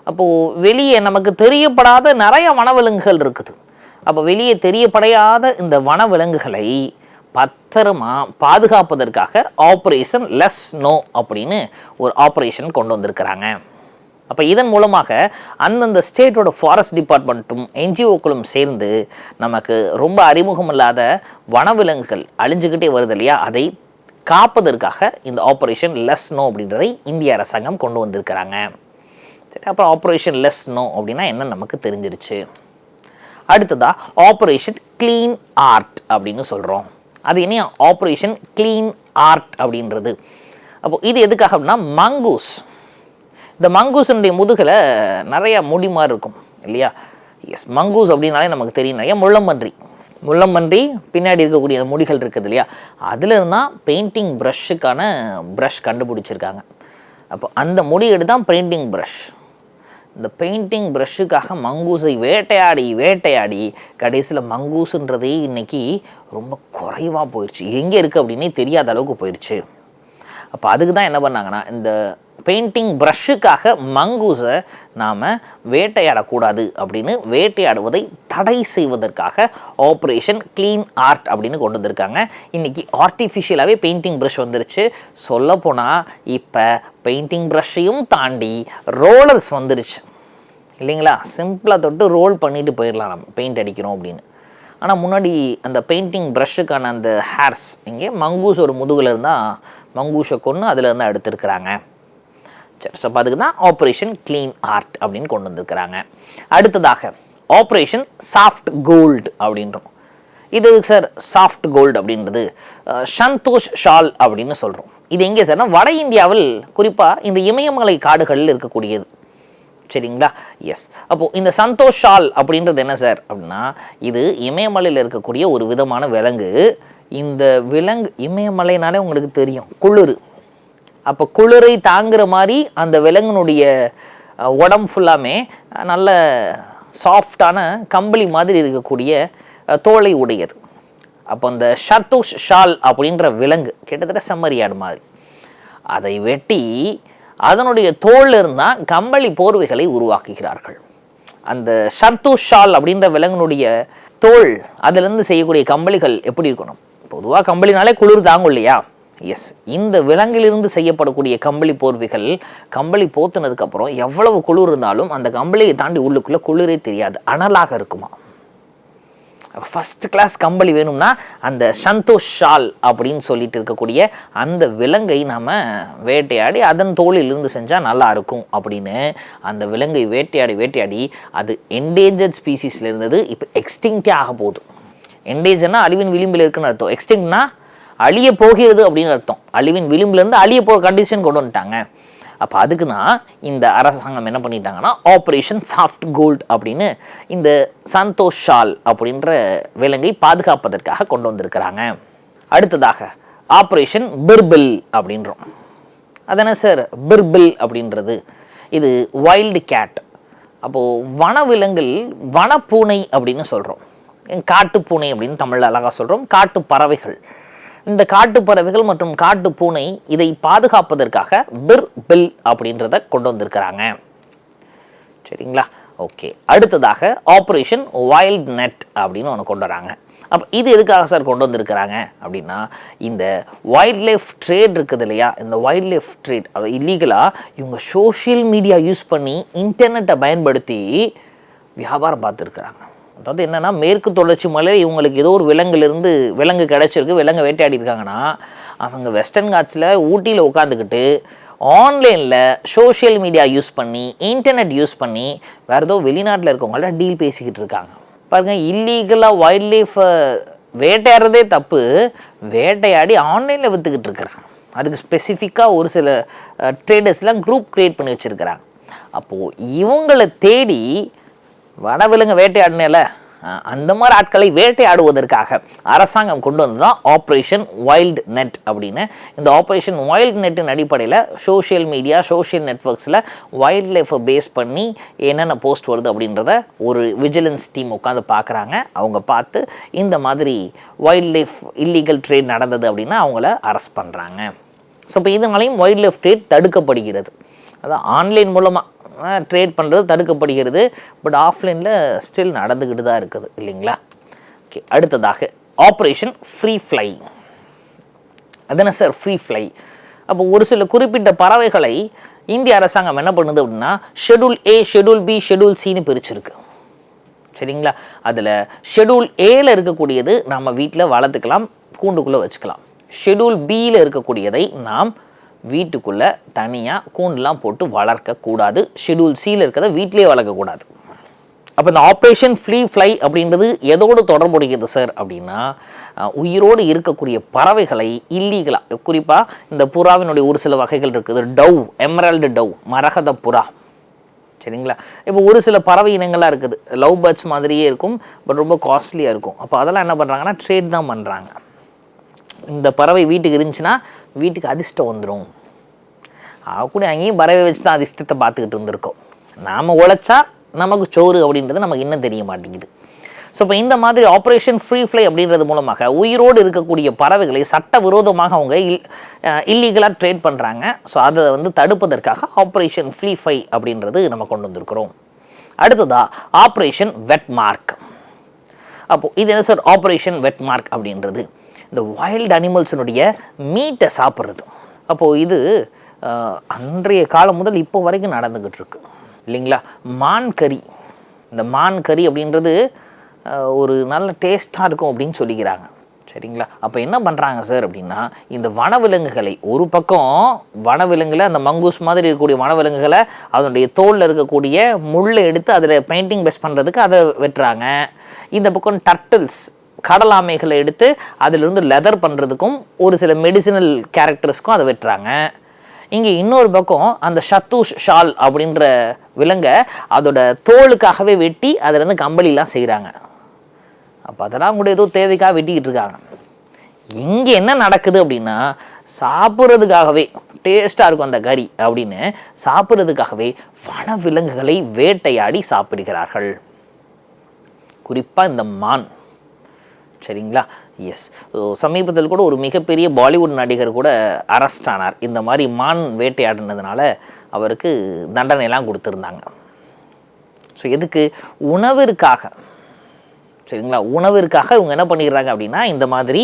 அப்போது வெளியே நமக்கு தெரியப்படாத நிறைய வனவிலங்குகள் இருக்குது. அப்போ வெளியே தெரியப்படையாத இந்த வனவிலங்குகளை பத்திரமா பாதுகாப்பதற்காக ஆப்ரேஷன் லெஸ் நோ அப்படின்னு ஒரு ஆப்ரேஷன் கொண்டு வந்திருக்கிறாங்க. அப்போ இதன் மூலமாக அந்தந்த ஸ்டேட்டோட ஃபாரஸ்ட் டிபார்ட்மெண்ட்டும் என்ஜிஓக்களும் சேர்ந்து நமக்கு ரொம்ப அறிமுகம் இல்லாத வனவிலங்குகள் அழிஞ்சுக்கிட்டே வருது இல்லையா, அதை காப்பதற்காக இந்த ஆப்ரேஷன் லெஸ் நோ அப்படின்றதை இந்திய அரசாங்கம் கொண்டு வந்திருக்கிறாங்க. சரி, அப்புறம் ஆப்ரேஷன் லெஸ் நோ அப்படின்னா என்ன நமக்கு தெரிஞ்சிருச்சு. அடுத்ததாக ஆப்ரேஷன் க்ளீன் ஆர்ட் அப்படின்னு சொல்கிறோம். அது என்ன ஆப்ரேஷன் க்ளீன் ஆர்ட் அப்படின்றது? அப்போ இது எதுக்காக அப்படின்னா, மங்கூஸ், இந்த மங்கூஸனுடைய முதுகில் நிறையா முடி மாதிரி இருக்கும் இல்லையா? எஸ், மங்கூஸ் அப்படின்னாலே நமக்கு தெரியும், நிறைய முள்ளம்பன்றி பின்னாடி இருக்கக்கூடிய முடிகள் இருக்குது இல்லையா, அதில் இருந்தால் பெயிண்டிங் ப்ரஷ்ஷுக்கான ப்ரஷ் கண்டுபிடிச்சிருக்காங்க. அப்போ அந்த முடி எடுத்து தான் பெயிண்டிங் ப்ரஷ். இந்த பெயிண்டிங் ப்ரஷ்ஷுக்காக மங்கூஸை வேட்டையாடி கடைசியில் மங்கூஸுன்றதே இன்றைக்கி ரொம்ப குறைவாக போயிடுச்சு. எங்கே இருக்குது அப்படின்னே தெரியாத அளவுக்கு போயிடுச்சு. அப்போ அதுக்கு தான் என்ன பண்ணாங்கன்னா, இந்த பெயிண்டிங் ப்ரஷ்ஷுக்காக மங்கூஸை நாம் வேட்டையாடக்கூடாது அப்படின்னு வேட்டையாடுவதை தடை செய்வதற்காக ஆப்ரேஷன் க்ளீன் ஆர்ட் அப்படின்னு கொண்டு வந்திருக்காங்க. இன்றைக்கி ஆர்டிஃபிஷியலாகவே பெயிண்டிங் ப்ரஷ் வந்துருச்சு. சொல்லப்போனால் இப்போ பெயிண்டிங் ப்ரஷ்ஷையும் தாண்டி ரோலர்ஸ் வந்துருச்சு இல்லைங்களா? சிம்பிளாக தொட்டு ரோல் பண்ணிட்டு போயிடலாம் நம்ம பெயிண்ட் அடிக்கிறோம் அப்படின்னு. ஆனால் முன்னாடி அந்த பெயிண்டிங் ப்ரஷ்ஷுக்கான அந்த ஹேர்ஸ் இங்கே மங்கூஸ் ஒரு முதுகில் இருந்தால் மங்கூஸை கொண்டு அதில் இருந்தால் எடுத்துருக்குறாங்க. சரி, ஸோ அதுக்கு தான் ஆப்ரேஷன் க்ளீன் ஆர்ட் அப்படின்னு கொண்டு வந்திருக்கிறாங்க. அடுத்ததாக ஆப்ரேஷன் சாஃப்ட் கோல்டு அப்படின்றோம். இது சார் சாஃப்ட் கோல்டு அப்படின்றது சந்தோஷ் ஷால் அப்படின்னு சொல்கிறோம். இது எங்கே சார்னா வட இந்தியாவில் குறிப்பாக இந்த இமயமலை காடுகளில் இருக்கக்கூடியது. சரிங்களா? எஸ். அப்போது இந்த சந்தோஷ் ஷால் அப்படின்றது என்ன சார் அப்படின்னா, இது இமயமலையில் இருக்கக்கூடிய ஒரு விதமான விலங்கு. இந்த விலங்கு இமயமலைனாலே உங்களுக்கு தெரியும் குளிர். அப்போ குளிரை தாங்குகிற மாதிரி அந்த விலங்கினுடைய உடம்பு ஃபுல்லாமே நல்ல சாஃப்டான கம்பளி மாதிரி இருக்கக்கூடிய தோலை உடையது. அப்போ அந்த சந்தோஷ் ஷால் அப்படின்ற விலங்கு கிட்டத்தட்ட செம்மறியாடு மாதிரி, அதை வெட்டி அதனுடைய தோல் இருந்தால் கம்பளி போர்வைகளை உருவாக்குகிறார்கள். அந்த சந்தோஷ் ஷால் அப்படின்ற விலங்கினுடைய தோல் அதிலிருந்து செய்யக்கூடிய கம்பளிகள் எப்படி இருக்கணும்? பொதுவாக கம்பளினாலே குளிர் தாங்கும் இல்லையா? எஸ், இந்த விலங்கிலிருந்து செய்யப்படக்கூடிய கம்பளி போர்வைகள் கம்பளி போத்துனதுக்கப்புறம் எவ்வளவு குளிர் இருந்தாலும் அந்த கம்பளியை தாண்டி உள்ளுக்குள்ளே குளிரே தெரியாது, அனலாக இருக்குமா. ஃபஸ்ட் கிளாஸ் கம்பளி வேணும்னா அந்த சந்தோஷ் ஷால் அப்படின்னு சொல்லிட்டு இருக்கக்கூடிய அந்த விலங்கை நாம் வேட்டையாடி அதன் தோலிலிருந்து செஞ்சால் நல்லா இருக்கும் அப்படின்னு அந்த விலங்கை வேட்டையாடி அது என்டேஞ்சர்ட் ஸ்பீசிஸில் இருந்தது இப்போ எக்ஸ்டிங்க்டே ஆக போகுது. என்டேஞ்சர்னா அழிவின் விளிம்பில் இருக்குன்னு அர்த்தம், எக்ஸ்டிங்க்னா அழிய போகிறது அப்படின்னு அர்த்தம். அழிவின் விளிம்பிலேருந்து அழிய போகிற கண்டிஷன் கொண்டு வந்துட்டாங்க. அப்போ அதுக்கு தான் இந்த அரசாங்கம் என்ன பண்ணிட்டாங்கன்னா ஆப்ரேஷன் சாஃப்ட் கோல்டு அப்படின்னு இந்த சந்தோஷ் ஷால் அப்படின்ற விலங்கை பாதுகாப்பதற்காக கொண்டு வந்திருக்கிறாங்க. அடுத்ததாக ஆப்ரேஷன் பிர்பில் அப்படின்றோம். அதானே சார் பிர்பில் அப்படின்றது? இது வைல்டு கேட். அப்போது வனவிலங்கில் வனப்பூனை அப்படின்னு சொல்கிறோம், காட்டுப்பூனை அப்படின்னு தமிழில் அழகாக சொல்கிறோம். காட்டு பறவைகள், இந்த காட்டு பறவைகள் மற்றும் காட்டு பூனை இதை பாதுகாப்பதற்காக பிர்பில் அப்படின்றத கொண்டு வந்திருக்கிறாங்க. சரிங்களா? ஓகே, அடுத்ததாக ஆப்ரேஷன் வைல்ட் நெட் அப்படின்னு ஒன்று கொண்டு வராங்க. அப்போ இது எதுக்காக சார் கொண்டு வந்திருக்கிறாங்க அப்படின்னா, இந்த வைல்ட் லைஃப் ட்ரேட் இருக்குது இல்லையா, இந்த வைல்ட் லைஃப் ட்ரேட் அதை இல்லீகலாக இவங்க சோஷியல் மீடியா யூஸ் பண்ணி இன்டர்நெட்டை பயன்படுத்தி வியாபாரம் பார்த்துருக்குறாங்க. அதாவது என்னென்னா, மேற்கு தொடர்ச்சி மலையில் இவங்களுக்கு ஏதோ ஒரு விலங்கு கிடச்சிருக்கு, விலங்கு வேட்டையாடி இருக்காங்கன்னா, அவங்க வெஸ்டர்ன் காட்ஸில் ஊட்டியில் உட்காந்துக்கிட்டு ஆன்லைனில் சோஷியல் மீடியா யூஸ் பண்ணி இன்டர்நெட் யூஸ் பண்ணி வேறு ஏதோ வெளிநாட்டில் இருக்கவங்கள்ட்ட டீல் பேசிக்கிட்டு இருக்காங்க. பாருங்கள், இல்லீகலாக வைல்ட் லைஃப்பை வேட்டையாடுறதே தப்பு, வேட்டையாடி ஆன்லைனில் விற்றுக்கிட்டு இருக்கிறாங்க. அதுக்கு ஸ்பெசிஃபிக்காக ஒரு சில ட்ரேடர்ஸ்லாம் குரூப் க்ரியேட் பண்ணி வச்சுருக்கிறாங்க. அப்போது இவங்களை தேடி வனவிலங்கு வேட்டையாடினேல அந்த மாதிரி ஆட்களை வேட்டையாடுவதற்காக அரசாங்கம் கொண்டு வந்து தான் ஆப்ரேஷன் வைல்ட் நெட் அப்படின்னு. இந்த ஆப்ரேஷன் வைல்ட் நெட்டின் அடிப்படையில் சோஷியல் மீடியா, சோஷியல் நெட்வொர்க்ஸில் வைல்ட் லைஃப்பை பேஸ் பண்ணி என்னென்ன போஸ்ட் வருது அப்படின்றத ஒரு விஜிலன்ஸ் டீம் உட்காந்து பார்க்குறாங்க. அவங்க பார்த்து இந்த மாதிரி வைல்ட் லைஃப் இல்லீகல் ட்ரேட் நடந்தது அப்படின்னா அவங்கள அரெஸ்ட் பண்ணுறாங்க. ஸோ இப்போ இதனாலையும் வைல்ட் லைஃப் ட்ரேட் தடுக்கப்படுகிறது. அதான் ஆன்லைன் மூலமாக ட்ரேட் பண்ணுறது தடுக்கப்படுகிறது, பட் ஆஃப்லைனில் ஸ்டில் நடந்துக்கிட்டு தான் இருக்குது இல்லைங்களா. ஓகே, அடுத்ததாக ஆப்ரேஷன் ஃப்ரீ ஃப்ளை. அதுனா சார் ஃப்ரீ ஃப்ளை? அப்போ ஒரு சில குறிப்பிட்ட பறவைகளை இந்திய அரசாங்கம் என்ன பண்ணுது அப்படின்னா, ஷெட்யூல் ஏ, ஷெட்யூல் பி, ஷெட்யூல் சின்னு பிரிச்சிருக்கு. சரிங்களா. அதில் ஷெட்யூல் ஏல இருக்கக்கூடியது நம்ம வீட்டில் வளர்த்துக்கலாம், கூண்டுக்குள்ளே வச்சுக்கலாம். ஷெட்யூல் பியில் இருக்கக்கூடியதை நாம் வீட்டுக்குள்ளே தனியாக கூண்டுலாம் போட்டு வளர்க்கக்கூடாது. ஷெட்யூல் சியில் இருக்கிறத வீட்டிலே வளர்க்கக்கூடாது. அப்போ இந்த ஆப்ரேஷன் ஃப்ரீ ஃப்ளை அப்படின்றது எதோடு தொடர்புடையது சார் அப்படின்னா, உயிரோடு இருக்கக்கூடிய பறவைகளை இல்லீகலாக, குறிப்பாக இந்த புறாவினுடைய ஒரு சில வகைகள் இருக்குது. டவ், எமரல்டு டவ், மரகத புறா. சரிங்களா. இப்போ ஒரு சில பறவை இனங்கள்லாம் இருக்குது, லவ் பேர்ட்ஸ் மாதிரியே இருக்கும், பட் ரொம்ப காஸ்ட்லியாக இருக்கும். அப்போ அதெல்லாம் என்ன பண்ணுறாங்கன்னா ட்ரேட் தான் பண்ணுறாங்க. இந்த பறவை வீட்டுக்கு இருந்துச்சுன்னா வீட்டுக்கு அதிர்ஷ்டம் வந்துடும். கூட அங்கேயும் பறவை வச்சு தான் அதிர்ஷ்டத்தை பார்த்துக்கிட்டு இருந்திருக்கோம். நாம் உழைச்சா நமக்கு சோறு அப்படின்றது நமக்கு இன்னும் தெரிய மாட்டேங்குது. ஸோ இப்போ இந்த மாதிரி ஆப்ரேஷன் ஃப்ரீ ஃப்ளை அப்படின்றது மூலமாக உயிரோடு இருக்கக்கூடிய பறவைகளை சட்டவிரோதமாக அவங்க இல்லீகலாக ட்ரேட் பண்ணுறாங்க. ஸோ அதை தடுப்பதற்காக ஆப்ரேஷன் ஃப்ரீ ஃப்ளை அப்படின்றது நம்ம கொண்டு வந்திருக்கிறோம். அடுத்ததாக ஆப்ரேஷன் வெட் மார்க். அப்போது இது என்ன சார் ஆப்ரேஷன் வெட் மார்க் அப்படின்றது? இந்த வைல்டு அனிமல்ஸினுடைய மீட்டை சாப்பிட்றது. அப்போது இது அன்றைய காலம் முதல் இப்போ வரைக்கும் நடந்துக்கிட்டு இருக்கு இல்லைங்களா. மான் கறி, இந்த மான் கறி அப்படின்றது ஒரு நல்ல டேஸ்ட்டாக இருக்கும் அப்படின்னு சொல்லிக்கிறாங்க. சரிங்களா. அப்போ என்ன பண்ணுறாங்க சார் அப்படின்னா, இந்த வனவிலங்குகளை ஒரு பக்கம் வனவிலங்குகளை, அந்த மங்கூஸ் மாதிரி இருக்கக்கூடிய வனவிலங்குகளை அதனுடைய தோலில் இருக்கக்கூடிய முள்ளை எடுத்து அதில் பெயிண்டிங் பெஸ்ட் பண்ணுறதுக்கு அதை வெட்டுறாங்க. இந்த பக்கம் டர்ட்டில்ஸ், கடல் ஆமைகளை எடுத்து அதிலிருந்து லெதர் பண்ணுறதுக்கும் ஒரு சில மெடிசினல் கேரக்டர்ஸ்க்கும் அதை வெட்டுறாங்க. இங்கே இன்னொரு பக்கம் அந்த ஷத்தூஷ் ஷால் அப்படின்ற விலங்கை அதோட தோலுக்காகவே வெட்டி அதிலேருந்து கம்பளிலாம் செய்கிறாங்க. அப்போ அதெல்லாம் கூட ஏதோ தேவைக்காக வெட்டிக்கிட்டு இருக்காங்க. இங்கே என்ன நடக்குது அப்படின்னா, சாப்பிட்றதுக்காகவே டேஸ்ட்டாக இருக்கும் அந்த கறி அப்படின்னு சாப்பிட்றதுக்காகவே வனவிலங்குகளை வேட்டையாடி சாப்பிடுகிறார்கள். குறிப்பாக இந்த மான். சரிங்களா. எஸ், சமீபத்தில் கூட ஒரு மிகப்பெரிய பாலிவுட் நடிகர் கூட அரெஸ்ட் ஆனார். இந்த மாதிரி மான் வேட்டையாடினதுனால அவருக்கு தண்டனையெல்லாம் கொடுத்துருந்தாங்க. ஸோ எதுக்கு? உணவிற்காக. சரிங்களா. உணவிற்காக இவங்க என்ன பண்ணிடுறாங்க அப்படின்னா, இந்த மாதிரி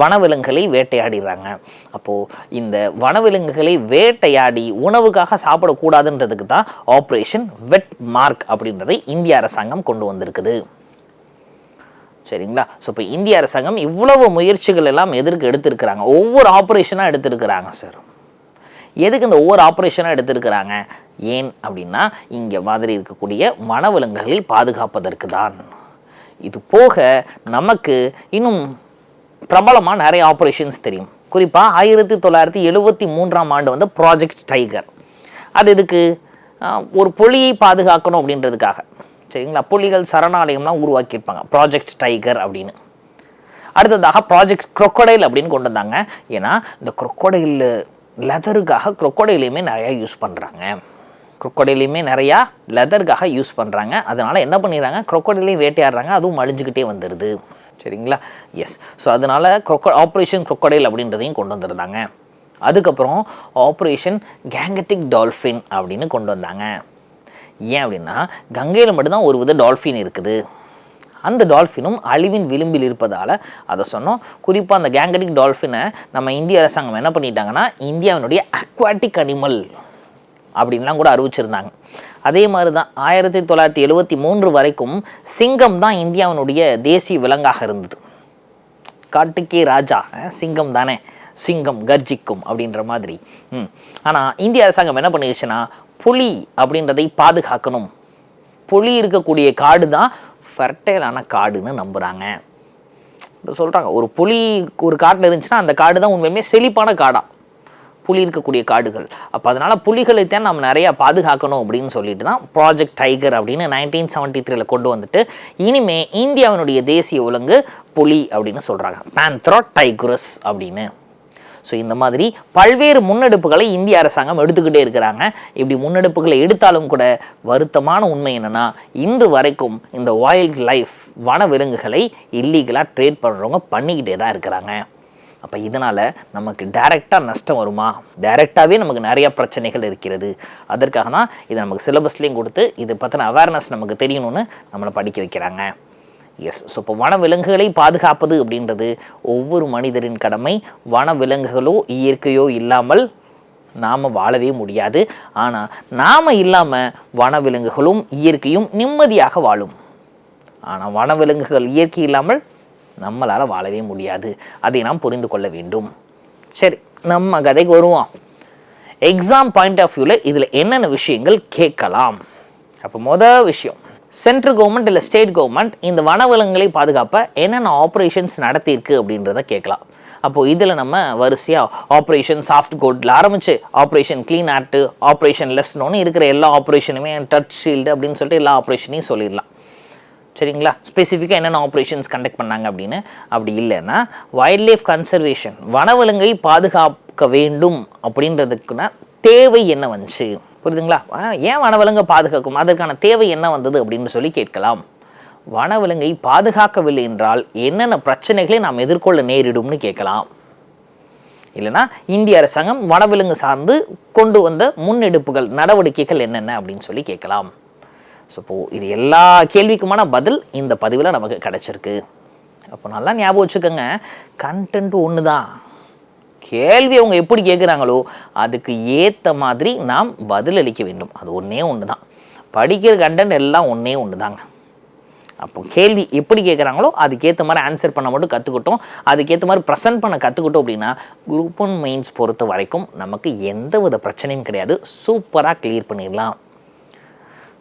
வனவிலங்குகளை வேட்டையாடிடுறாங்க. அப்போது இந்த வனவிலங்குகளை வேட்டையாடி உணவுக்காக சாப்பிடக்கூடாதுன்றதுக்கு தான் ஆப்ரேஷன் வெட் மார்க் அப்படின்றதை இந்திய அரசாங்கம் கொண்டு வந்திருக்குது. சரிங்களா. ஸோ இப்போ இந்திய அரசாங்கம் இவ்வளவு முயற்சிகள் எல்லாம் எதற்கு எடுத்திருக்கிறாங்க? ஒவ்வொரு ஆப்ரேஷனாக எடுத்திருக்கிறாங்க சார். எதுக்கு இந்த ஒவ்வொரு ஆப்ரேஷனாக எடுத்திருக்கிறாங்க? ஏன் அப்படின்னா, இங்கே மாதிரி இருக்கக்கூடிய வனவிலங்குகளை பாதுகாப்பதற்கு தான். இது போக நமக்கு இன்னும் பிரபலமாக நிறைய ஆப்ரேஷன்ஸ் தெரியும். குறிப்பாக 1973ஆம் ஆண்டு ப்ராஜெக்ட் டைகர். அது எதுக்கு? ஒரு புலியை பாதுகாக்கணும் அப்படின்றதுக்காக. சரிங்களா. புலிகள் சரணாலயம்லாம் உருவாக்கியிருப்பாங்க, ப்ராஜெக்ட் டைகர் அப்படின்னு. அடுத்ததாக ப்ராஜெக்ட் க்ரொக்கடைல் அப்படின்னு கொண்டு வந்தாங்க. ஏன்னா இந்த க்ரொக்கடைல் லெதருக்காக க்ரொக்கடைலையுமே நிறையா யூஸ் பண்ணுறாங்க. க்ரொக்கடைலையுமே நிறையா லெதருக்காக யூஸ் பண்ணுறாங்க. அதனால் என்ன பண்ணிடுறாங்க, க்ரொக்கடைலையும் வேட்டையாடுறாங்க, அதுவும் அழிஞ்சிக்கிட்டே வந்துடுது. சரிங்களா. எஸ், ஸோ அதனால் ஆப்ரேஷன் க்ரொக்கடைல் அப்படின்றதையும் கொண்டு வந்துருந்தாங்க. அதுக்கப்புறம் ஆப்ரேஷன் கேங்கட்டிக் டால்ஃபின் அப்படின்னு கொண்டு வந்தாங்க. ஏன் அப்படின்னா கங்கையில் மட்டும்தான் ஒரு வித டால்ஃபின் இருக்குது. அந்த டால்ஃபினும் அழிவின் விளிம்பில் இருப்பதால் அதை சொன்னோம். குறிப்பாக அந்த கேங்கடிக் டால்ஃபினை நம்ம இந்திய அரசாங்கம் என்ன பண்ணிட்டாங்கன்னா இந்தியாவினுடைய அக்வாட்டிக் அனிமல் அப்படின்லாம் கூட அறிவிச்சிருந்தாங்க. அதே மாதிரி தான் 1973 வரைக்கும் சிங்கம் தான் இந்தியாவினுடைய தேசிய விலங்காக இருந்தது. காட்டுக்கே ராஜா சிங்கம் தானே, சிங்கம் கர்ஜிக்கும் அப்படின்ற மாதிரி. ஆனால் இந்திய அரசாங்கம் என்ன பண்ணிடுச்சுன்னா புலி அப்படின்றதை பாதுகாக்கணும். புலி இருக்கக்கூடிய காடு தான் ஃபெர்டைலான காடுன்னு நம்புகிறாங்க. இப்போ சொல்கிறாங்க ஒரு புலி ஒரு காட்டில் இருந்துச்சுன்னா அந்த காடு தான் உண்மையுமே செழிப்பான காடாக புலி இருக்கக்கூடிய காடுகள். அப்போ அதனால் புலிகளை தான் நம்ம நிறையா பாதுகாக்கணும் அப்படின்னு சொல்லிட்டு தான் ப்ராஜெக்ட் டைகர் அப்படின்னு 1973 கொண்டு வந்துட்டு இனிமே இந்தியாவினுடைய தேசிய விலங்கு புலி அப்படின்னு சொல்கிறாங்க, பேந்த்ரா டைகரஸ் அப்படின்னு. ஸோ இந்த மாதிரி பல்வேறு முன்னெடுப்புகளை இந்திய அரசாங்கம் எடுத்துக்கிட்டே இருக்கிறாங்க. இப்படி முன்னெடுப்புகளை எடுத்தாலும் கூட வருத்தமான உண்மை என்னென்னா இன்று வரைக்கும் இந்த வைல்ட் லைஃப் வனவிலங்குகளை இல்லீகலாக ட்ரேட் பண்ணுறவங்க பண்ணிக்கிட்டே தான் இருக்கிறாங்க. அப்போ இதனால் நமக்கு டைரெக்டாக நஷ்டம் வருமா? டைரெக்டாகவே நமக்கு நிறையா பிரச்சனைகள் இருக்கிறது. அதற்காக தான் இதை நமக்கு சிலபஸ்லேயும் கொடுத்து இதை பற்றின அவேர்னஸ் நமக்கு தெரியணும்னு நம்மளை படிக்க வைக்கிறாங்க. எஸ். ஸோ இப்போ வனவிலங்குகளை பாதுகாப்பது அப்படின்றது ஒவ்வொரு மனிதரின் கடமை. வனவிலங்குகளோ இயற்கையோ இல்லாமல் நாம் வாழவே முடியாது. ஆனால் நாம் இல்லாமல் வனவிலங்குகளும் இயற்கையும் நிம்மதியாக வாழும். ஆனால் வனவிலங்குகள் இயற்கை இல்லாமல் நம்மளால் வாழவே முடியாது. அதை நாம் புரிந்து கொள்ள வேண்டும். சரி, நம்ம கதைக்கு வருவோம். எக்ஸாம் பாயிண்ட் ஆஃப் வியூவில் இதில் என்னென்ன விஷயங்கள் கேட்கலாம்? அப்போ மொதல் விஷயம், சென்ட்ரல் கவர்மெண்ட் இல்லை ஸ்டேட் கவர்மெண்ட் இந்த வனவிலங்குகளை பாதுகாப்ப என்னென்ன ஆப்ரேஷன்ஸ் நடத்தியிருக்கு அப்படின்றத கேட்கலாம். அப்போது இதில் நம்ம வரிசையாக ஆப்ரேஷன் சாஃப்ட் கோல்டில் ஆரம்பித்து ஆப்ரேஷன் க்ளீன் ஆக்ட், ஆப்ரேஷன் லெஸ்னோன்னு இருக்கிற எல்லா ஆப்ரேஷனுமே டச் ஷீல்டு அப்படின்னு சொல்லிட்டு எல்லா ஆப்ரேஷனையும் சொல்லிடலாம். சரிங்களா? ஸ்பெசிஃபிக்காக என்னென்ன ஆப்ரேஷன்ஸ் கண்டக்ட் பண்ணாங்க அப்படின்னு. அப்படி இல்லைன்னா வைல்ட் லைஃப் கன்சர்வேஷன் வனவிலங்கை பாதுகாக்க வேண்டும் அப்படின்றதுக்குன்னா தேவை என்ன வந்துச்சு, புரியுதுங்களா? ஏன் வனவிலங்கை பாதுகாக்கும், அதற்கான தேவை என்ன வந்தது அப்படின்னு சொல்லி கேட்கலாம். வனவிலங்கை பாதுகாக்கவில்லை என்றால் என்னென்ன பிரச்சனைகளை நாம் எதிர்கொள்ள நேரிடும்னு கேட்கலாம். இல்லைனா இந்திய அரசாங்கம் வனவிலங்கு சார்ந்து கொண்டு வந்த முன்னெடுப்புகள் நடவடிக்கைகள் என்னென்ன அப்படின்னு சொல்லி கேட்கலாம். ஸோ இப்போது இது எல்லா கேள்விக்குமான பதில் இந்த பதிவில் நமக்கு கிடச்சிருக்கு. அப்போ நல்லா ஞாபகம் வச்சுக்கோங்க, கண்டென்ட் ஒன்று தான். கேள்வி அவங்க எப்படி கேட்குறாங்களோ அதுக்கு ஏற்ற மாதிரி நாம் பதில் அளிக்க வேண்டும். அது ஒன்றே ஒன்று தான். படிக்கிற கண்டென்ட் எல்லாம் ஒன்றே ஒன்று தாங்க. அப்போ கேள்வி எப்படி கேட்குறாங்களோ அதுக்கேற்ற மாதிரி ஆன்சர் பண்ண மட்டும் கற்றுக்கிட்டோம், அதுக்கேற்ற மாதிரி ப்ரெசென்ட் பண்ண கற்றுக்கிட்டோம் அப்படின்னா குரூப் 1 மெயின்ஸ் பொறுத்த வரைக்கும் நமக்கு எந்த வித பிரச்சனையும் கிடையாது. சூப்பராக கிளியர் பண்ணிடலாம்.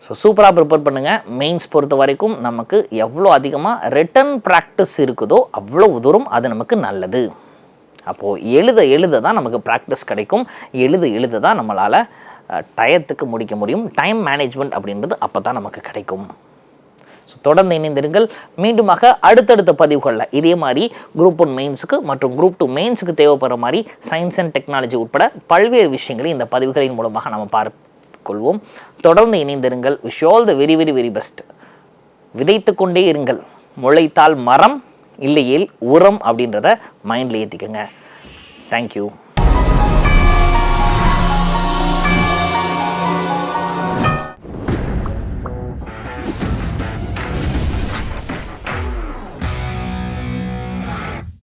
ஸோ சூப்பராக ப்ரிப்பேர் பண்ணுங்கள். மெயின்ஸ் பொறுத்த வரைக்கும் நமக்கு எவ்வளோ அதிகமாக ரிட்டன் ப்ராக்டிஸ் இருக்குதோ அவ்வளோ தூரம் அது நமக்கு நல்லது. அப்போது எழுத தான் நமக்கு ப்ராக்டிஸ் கிடைக்கும். எழுத தான் நம்மளால் டயத்துக்கு முடிக்க முடியும். டைம் மேனேஜ்மெண்ட் அப்படின்றது அப்போ தான் நமக்கு கிடைக்கும். ஸோ தொடர்ந்து இணைந்திருங்கள். மீண்டுமாக அடுத்தடுத்த பதிவுகளில் இதே மாதிரி குரூப் 1 மெயின்ஸுக்கு மற்றும் குரூப் 2 மெயின்ஸுக்கு தேவைப்படுற மாதிரி சயின்ஸ் அண்ட் டெக்னாலஜி உட்பட பல்வேறு விஷயங்களை இந்த பதிவுகளின் மூலமாக நம்ம கொள்வோம். தொடர்ந்து இணைந்திருங்கள். Wish all the very very very best. விதைத்து கொண்டே இருங்கள். முளைத்தால் மரம், இல்லையேல் உரம் அப்படின்றத மைண்டில் ஏற்றிக்கங்க. தேங்க்யூ.